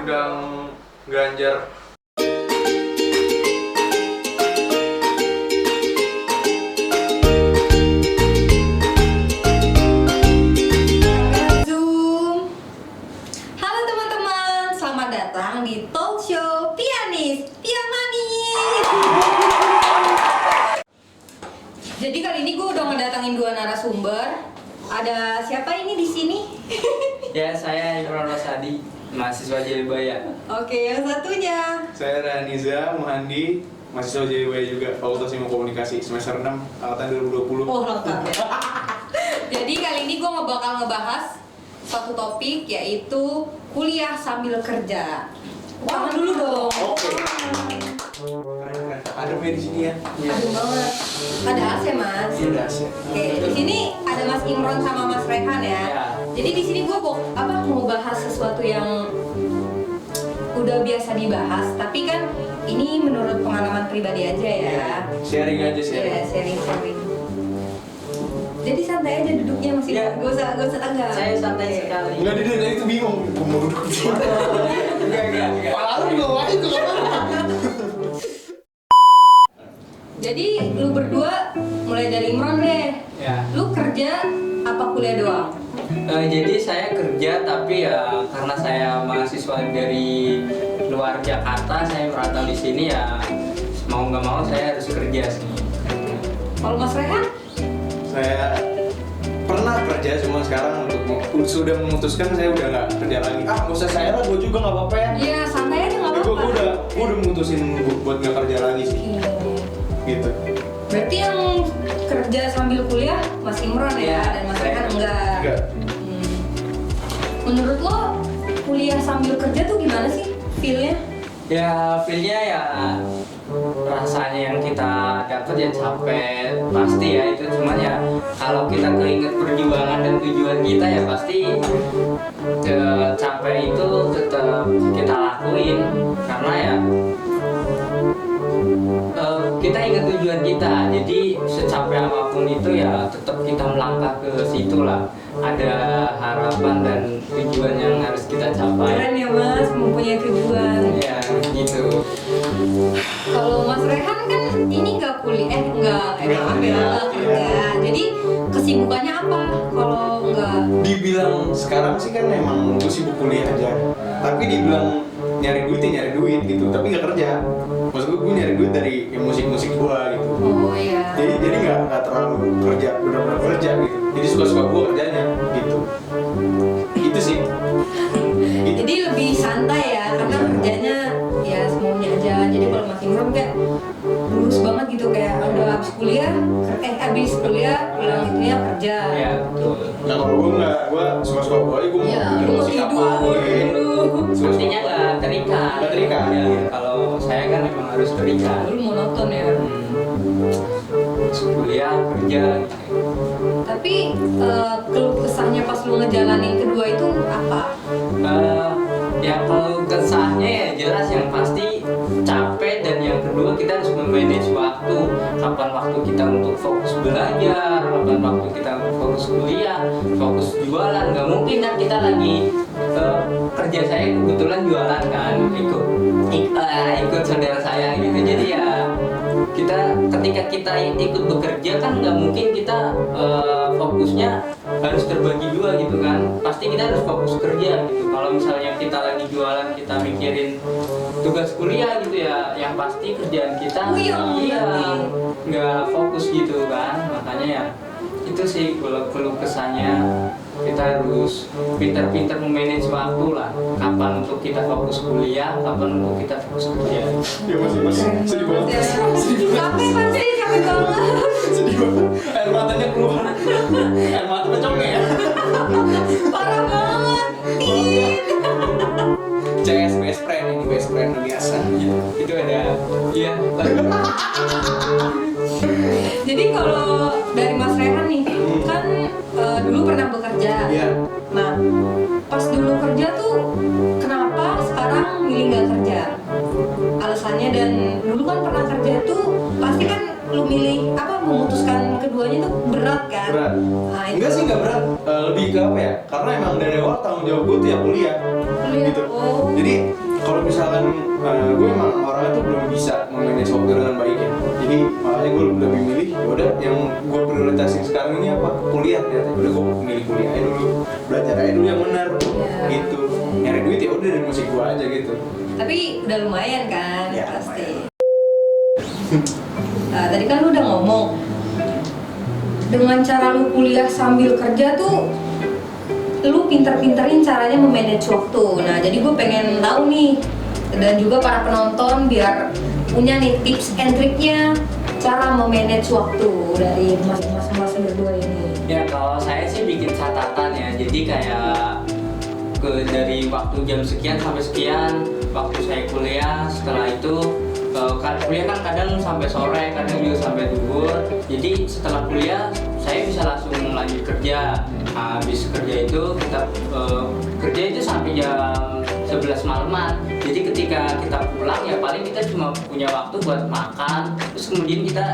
gudang Ganjar. Zoom. Halo teman-teman, selamat datang di talk show Pianis Pia Manis. Jadi kali ini gue udah ngedatangin dua narasumber. Ada siapa ini di sini? Ya, saya Imran Rosadi, mahasiswa Jayabaya. Oke, yang satunya. Saya Raniza Muhandi, mahasiswa Jayabaya juga, Fakultas Ilmu Komunikasi, semester 6, angkatan 2020. Oh, lengkap ya. Jadi kali ini gue bakal ngebahas suatu topik, yaitu kuliah sambil kerja. Tangan dulu dong. Oke. Ada di sini ya? Aduh banget. Ada AC, Mas. Iya, ada AC. Oke, di sini ada Mas Imron sama Mas Rehan ya. Ya. Jadi di sini gue mau bahas sesuatu yang udah biasa dibahas, tapi kan ini menurut pengalaman pribadi aja ya. Sharing aja, sharing. Ya, sharing. Jadi santai aja duduknya Mas Ya. Imron. Gak usah tegang. Saya santai Oke. sekali. Enggak, dia dari itu bingung. Gue mau duduk di sini. Enggak. Malah lu bawa itu kan? Jadi lu berdua mulai dari Imron deh. Ya. Lu kerja apa kuliah doang? Jadi saya kerja, tapi ya karena saya mahasiswa dari luar Jakarta, saya merantau di sini ya mau nggak mau saya harus kerja sih. Kalau Mas Rehan? Saya pernah kerja, cuma sekarang sudah memutuskan saya udah nggak kerja lagi. Ah, nggak usah saya lah, gue juga nggak apa-apa ya. Iya, santai aja nggak apa-apa. Gue udah mutusin buat nggak kerja lagi sih. Gitu. Berarti yang kerja sambil kuliah Mas Imron ya, Iya, dan Mas saya Rehan enggak. Enggak. Menurut lo kuliah sambil kerja tuh gimana sih feel-nya? Ya feel-nya ya rasanya yang kita dapat ya capek pasti ya, itu cuman ya kalau kita keinget perjuangan dan tujuan kita ya pasti capek itu tetap kita lakuin, karena ya kita ingat tujuan kita, jadi secapek apapun itu ya tetap kita melangkah ke situ lah. Ada harapan dan tujuan yang harus kita capai. Keren ya Mas, mempunyai tujuan. Ya gitu. Kalau Mas Rehan kan ini nggak kuliah, nggak kerja. Jadi kesibukannya apa? Kalau nggak Dibilang sekarang sih kan emang gue sibuk kuliah aja, tapi dibilang nyari duit gitu, tapi nggak kerja. Maksud gue nyari duit dari musik gue gitu. oh ya. Jadi nggak terlalu kerja, benar-benar kerja gitu. Jadi suka-suka gue kerjanya gitu. Itu sih. Jadi lebih santai ya, karena kerjanya ya semaunya aja. Jadi kalau Mas Imron kayak lurus banget gitu, kayak udah habis kuliah pulang gitu ya kerja. Ya betul. Nah kalau gue nggak, gue suka-suka gue aja, gue Ya, mau lu mau musik apa tidur dulu. Artinya nggak terikat. Nggak terikat. Ya, kalau saya kan memang harus terikat. Lu mau nonton ya. Kuliah kerja. Tapi keluh kesahnya pas lu ngejalanin kedua itu apa? Ya kalau kesahnya ya jelas yang pasti capek, dan yang kedua kita harus memanage waktu. Kapan waktu kita untuk fokus belajar, kapan waktu kita untuk fokus kuliah, fokus jualan. Nggak mungkin kan kita lagi kerja, saya kebetulan jualan kan, ikut saudara saya gitu. Jadi ya ketika kita ikut bekerja kan nggak mungkin kita fokusnya harus terbagi dua gitu kan, pasti kita harus fokus kerja gitu. Kalau misalnya kita lagi jualan, kita mikirin tugas kuliah gitu ya, yang pasti kerjaan kita nggak fokus gitu kan. Makanya ya itu sih keluh kesahnya, kita harus pintar-pintar memanage waktu lah, kapan untuk kita fokus kuliah, kapan untuk kita fokus kerja. Ya masih sedih banget. Capek pasti, capek banget. Sedih banget. Air matanya keluar. Air mata pecongnya ya. Parah banget. Tit. CS best friend, ini best friend biasa. Itu ada, iya. Jadi kalau dari Mas Rehan nih, kan dulu pernah bekerja. Iya. Nah, pas dulu kerja tuh kenapa sekarang milih nggak kerja? Alasannya, dan dulu kan pernah kerja tuh pasti kan lu milih apa, memutuskan keduanya tuh berat kan? Berat. Nah, itu. Enggak sih, enggak berat. Lebih lebih ke apa ya? Karena emang dari awal tanggung jawab gue tuh ya kuliah. Gitu. Oh. Jadi kalau misalkan gue emang orangnya tuh belum bisa memanage waktu dengan baik ya. Jadi makanya gue lebih milih udah yang gue prioritasin sekarang ini apa? Kuliah ya. Udah gue milih kuliah aja dulu, belajar aja dulu yang benar. Iya. Gitu. Nyari duit ya udah dari musik gue aja gitu. Tapi udah lumayan kan, Ya, pasti. Nah, tadi kan lu udah ngomong dengan cara lu kuliah sambil kerja tuh lu pinter-pinterin caranya memanage waktu. Nah, jadi gue pengen tahu nih, dan juga para penonton biar punya nih tips and triknya cara memanage waktu dari masing-masing berdua ini. Ya kalau saya sih bikin catatan ya, jadi kayak dari waktu jam sekian sampai sekian waktu saya kuliah, setelah itu kuliah kan kadang sampai sore, kadang juga sampai duhur. Jadi setelah kuliah saya bisa langsung lanjut kerja. Habis kerja itu kita kerja itu sampai jam 11 malaman. Jadi ketika kita pulang ya paling kita cuma punya waktu buat makan, terus kemudian kita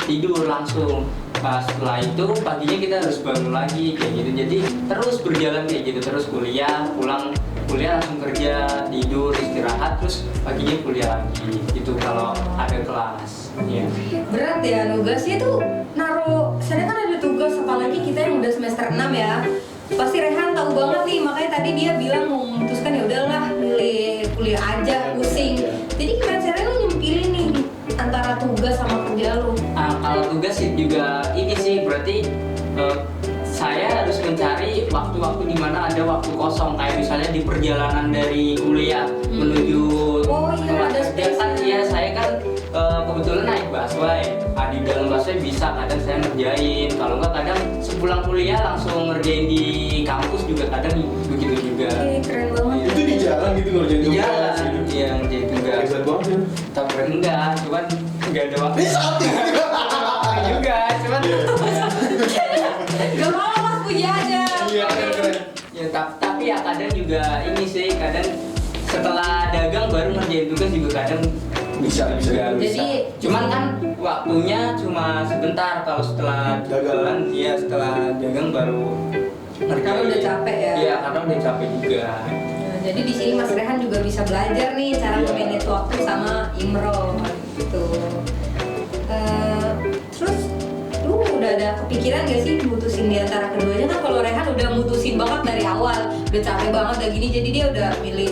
tidur langsung. Setelah itu paginya kita harus bangun lagi kayak gitu. Jadi terus berjalan kayak gitu, terus kuliah, pulang kuliah langsung kerja, tidur, istirahat, terus paginya kuliah lagi. Gitu kalau ada kelas. Iya. Berat ya nugasnya tuh naruh, saya kan ada tugas apalagi kita yang udah semester 6 ya. Pasti Rehan tahu banget nih, makanya tadi dia bilang mau memutuskan ya udahlah milih kuliah aja, pusing. Jadi gimana caranya lu nyempilin nih antara tugas sama kerja lu? Kalau tugas sih juga ini sih berarti saya harus mencari waktu-waktu di mana ada waktu kosong, kayak misalnya di perjalanan dari kuliah menuju Oh iya, tempat ada kerja kan. space-nya. Ya saya kan kebetulan naik busway. Di dalam busway bisa kadang saya ngerjain, kalau enggak kadang sepulang kuliah langsung ngerjain di kampus juga kadang begitu juga. Oke, keren banget. Itu di jalan gitu ngerjain Di tugas jalan, gitu. iya ngerjain tugas. Hebat banget ya. Tapi enggak, cuman enggak ada waktu. Ini sakit. juga, cuman Gak apa-apa mas, puja aja. Iya, keren. ya tapi ya kadang juga ini sih, kadang setelah dagang baru ngerjain tugas juga kadang Bisa. Jadi- cuman kan waktunya cuma sebentar. Kalau setelah Dagang. iya setelah dagang baru ngerjain. Karena udah capek ya? Iya, karena udah capek juga. Nah, jadi di sini Mas Rehan juga bisa belajar nih cara Iya. memanage waktu sama Imron gitu. Terus lu udah ada kepikiran gak sih mutusin di antara keduanya? Kan kalau Rehan udah mutusin banget dari awal, udah capek banget udah gini, jadi dia udah milih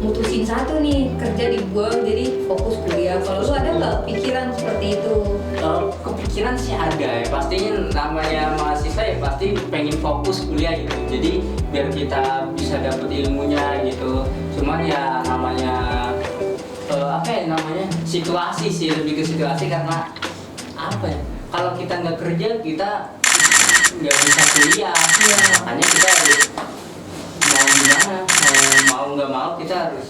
mutusin satu nih, kerja dibuang jadi fokus kuliah. Kalau lu ada nggak pikiran seperti itu? Kalau kepikiran sih ada ya, pastinya namanya mahasiswa ya pasti pengen fokus kuliah gitu. Jadi biar kita bisa dapet ilmunya gitu. Cuman ya namanya situasi sih, lebih ke situasi karena apa ya? Kalau kita nggak kerja kita nggak bisa kuliah. Iya. Makanya kita harus mau gimana, mau nggak mau kita harus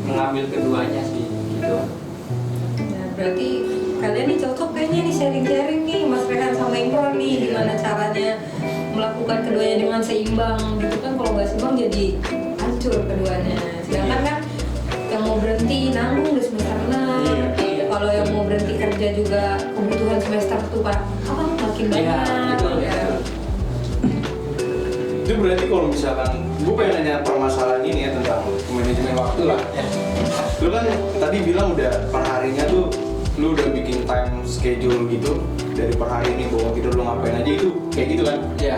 mengambil keduanya sih gitu. Nah, berarti kalian nih cocok kayaknya nih sharing-sharing nih Mas Rehan sama Imron nih gimana caranya melakukan keduanya dengan seimbang gitu kan. Kalau nggak seimbang jadi hancur keduanya. Sedangkan kan yang mau berhenti nanggung di semester 6. Iya. Kalau yang mau berhenti kerja juga kebutuhan semester tuh Pak apa makin banyak. Iya, betul, ya. betul. Itu berarti kalau misalkan gue pengen nanya permasalahan ini ya tentang manajemen waktu lah. Lu kan tadi bilang udah per harinya tuh lu udah bikin time schedule gitu dari per hari ini bawa tidur lu ngapain aja itu kayak gitu kan? Ya.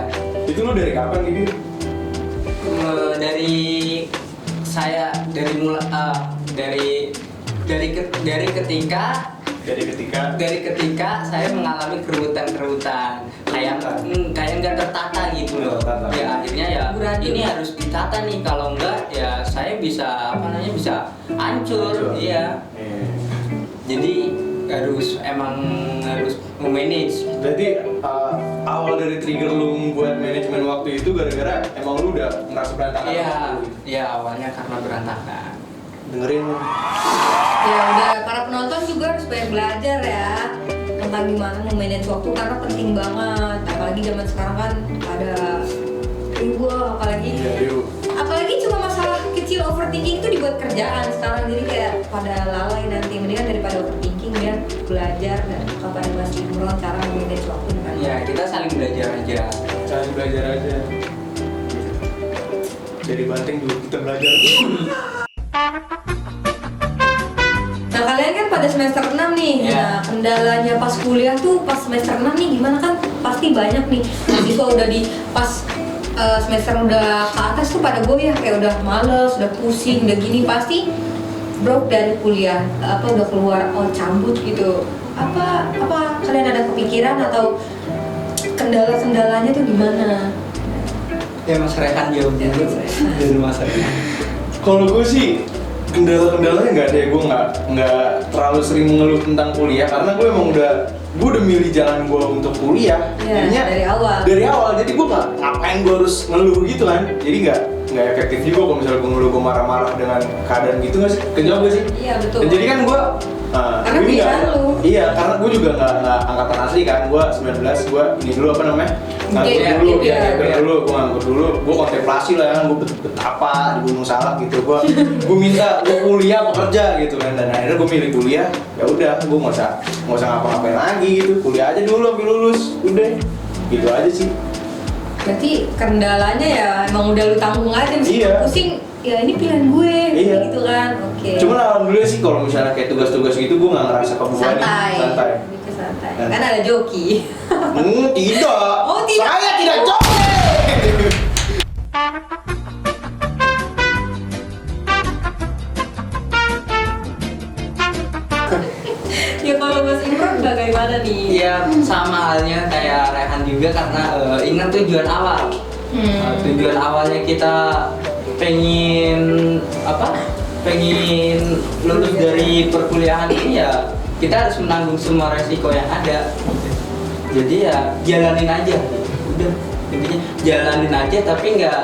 Itu lu dari kapan gitu? Dari saya dari mulai dari ketika saya mengalami kerutan kayak nggak tertata gitu loh. Tertata. Ya akhirnya ya Beradab. ini harus ditata nih, kalau enggak ya saya bisa bisa hancur. Iya. Jadi harus memanage. Berarti awal dari trigger lu buat manajemen waktu itu gara-gara emang lu udah ngerasa berantakan. Iya, waktu lu. ya awalnya karena berantakan. Dengerin lu. Ya udah, para penonton juga harus banyak belajar ya tentang gimana memanage waktu karena penting banget. Apalagi zaman sekarang kan ada apalagi Iya, yuk. apalagi cuma masalah kecil overthinking itu buat kerjaan sekarang, jadi kayak pada lalai nanti. Mendingan daripada overthinking dia belajar dan kapan Mas Imron cara manage waktu dengan Ya kita saling belajar aja. Saling belajar aja. Dari Banteng juga kita belajar. Nah kalian kan pada semester 6 nih, Iya. nah kendalanya pas kuliah tuh pas semester 6 nih gimana kan pasti banyak nih mahasiswa udah di pas semester udah ke atas tuh pada goyah kayak udah males, udah pusing, udah gini pasti drop dari kuliah udah keluar cabut gitu. Apa kalian ada kepikiran atau kendala-kendalanya tuh gimana? Ya Mas Rehan jawab Ya, dulu Mas Rehan. dari Mas Rehan. Kalau gue sih kendala-kendalanya nggak ada ya, gue nggak terlalu sering mengeluh tentang kuliah karena gue emang udah milih jalan gue untuk kuliah. Ya, Jadinya dari awal. jadi gue nggak ngapain gue harus ngeluh gitu kan, jadi nggak efektif juga kalau misalnya gue ngeluh, gue marah-marah dengan keadaan gitu nggak sih, kejauh gak sih? Iya betul. Dan jadi kan gue Karena ini pilihan nggak- lu. Iya, karena gue juga nggak angkatan asli kan, gue 19, gue ini dulu apa namanya? Nganggur Gap, dulu, iya, ya, dulu, gue nganggur dulu, gue kontemplasi lah kan, gue betapa di Gunung Salak gitu, gue minta gue kuliah apa kerja gitu kan, dan akhirnya gue milih kuliah, ya udah, gue nggak usah ngapa-ngapain lagi gitu, kuliah aja dulu sampai lulus, udah, gitu aja sih. Berarti kendalanya ya emang udah lu tanggung aja meskipun Iya. pusing, ya ini pilihan gue Iya. gitu kan. Oke. Cuman alhamdulillah sih kalau misalnya kayak tugas-tugas gitu, gue nggak ngerasa kebebani, santai. Lebih ke santai. Dan- Kan ada joki. Tidak. Oh, tidak. Saya tidak joget. Ya kalau Mas Imron bagaimana nih? Ya sama halnya kayak Rehan juga karena ingat tujuan awal. Tujuan awalnya kita pengen pengen lulus dari perkuliahan ini ya kita harus menanggung semua resiko yang ada. Jadi ya jalanin aja. Udah intinya jalanin aja tapi nggak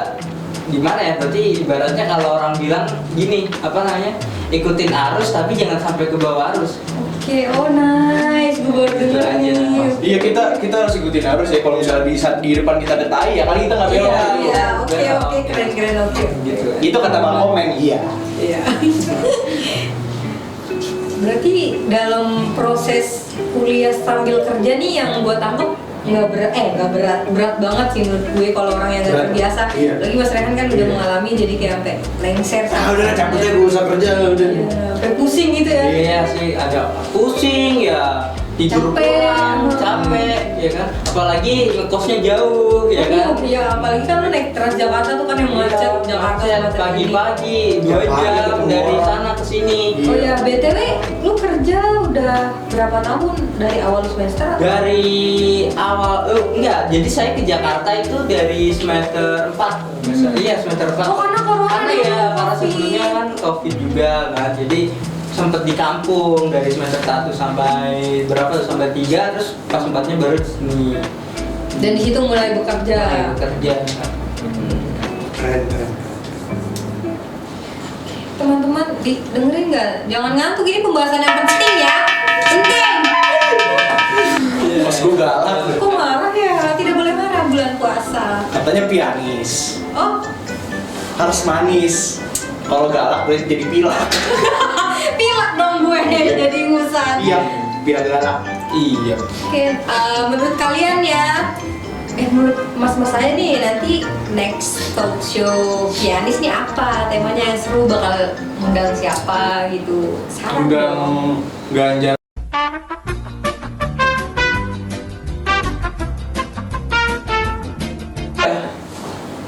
gimana ya, berarti ibaratnya kalau orang bilang gini ikutin arus tapi jangan sampai ke bawah arus. Oke, oh nice, gue baru denger aja. nih. Iya, kita harus ikutin arus ya. Kalau misalnya di depan kita ada tai ya kali kita nggak belok. Iya. Iya, oke, keren, oke. Gitu. Itu kata Bang Komen, iya. Iya. Berarti dalam proses kuliah sambil kerja nih yang gue tangkap nggak berat banget sih menurut gue kalau orang yang nggak Berat. terbiasa. Iya. Lagi Mas Rehan kan udah Iya. mengalami jadi kayak sampai lengser. Udah cabut aja, gue usah kerja udah. Iya, sampai pusing gitu ya. Iya sih, agak pusing ya, tidur Capek. kurang, capek, ya kan. Apalagi ngekosnya jauh, ya kan. Iya, apalagi kan lu naik Transjakarta tuh kan yang macet Iya, Jakarta macet, macet pagi-pagi 2 Tiap hari jam ketemu dari orang. sana ke sini. ini. Oh ya, BTW lu kerja udah berapa tahun dari awal semester? Dari awal, enggak, jadi saya ke Jakarta itu dari semester 4. Iya, semester 4. Oh, karena corona Karena nih, ya, karena Covid. sebelumnya kan Covid juga kan. Jadi sempet di kampung dari semester 1 sampai berapa tuh, sampai 3, terus pas 4-nya baru di sini. Dan di situ mulai bekerja. Mulai bekerja. Keren. Teman-teman dengerin nggak? Jangan ngantuk, ini pembahasan yang penting ya. Penting. Pas gue galak. Kok marah ya? Tidak boleh marah bulan puasa. Katanya pianis, Oh, harus manis. Kalau galak berarti jadi pilak. pilak dong gue jadi ngusan. Iya, biar galak. Iya. Oke, menurut kalian ya, menurut mas-mas saya nih nanti next talk show pianis nih apa? Temanya yang seru, bakal undang siapa gitu? Saran Undang dong. Ganjar.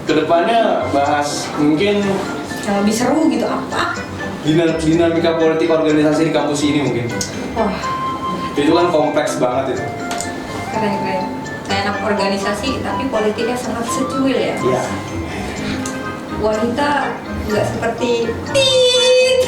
Kedepannya bahas mungkin Yang lebih seru gitu apa? dinamika politik organisasi di kampus ini mungkin. Wah, Itu kan kompleks banget itu. keren. Kayak anak organisasi tapi politiknya sangat secuil ya. Iya. Wanita nggak seperti tit.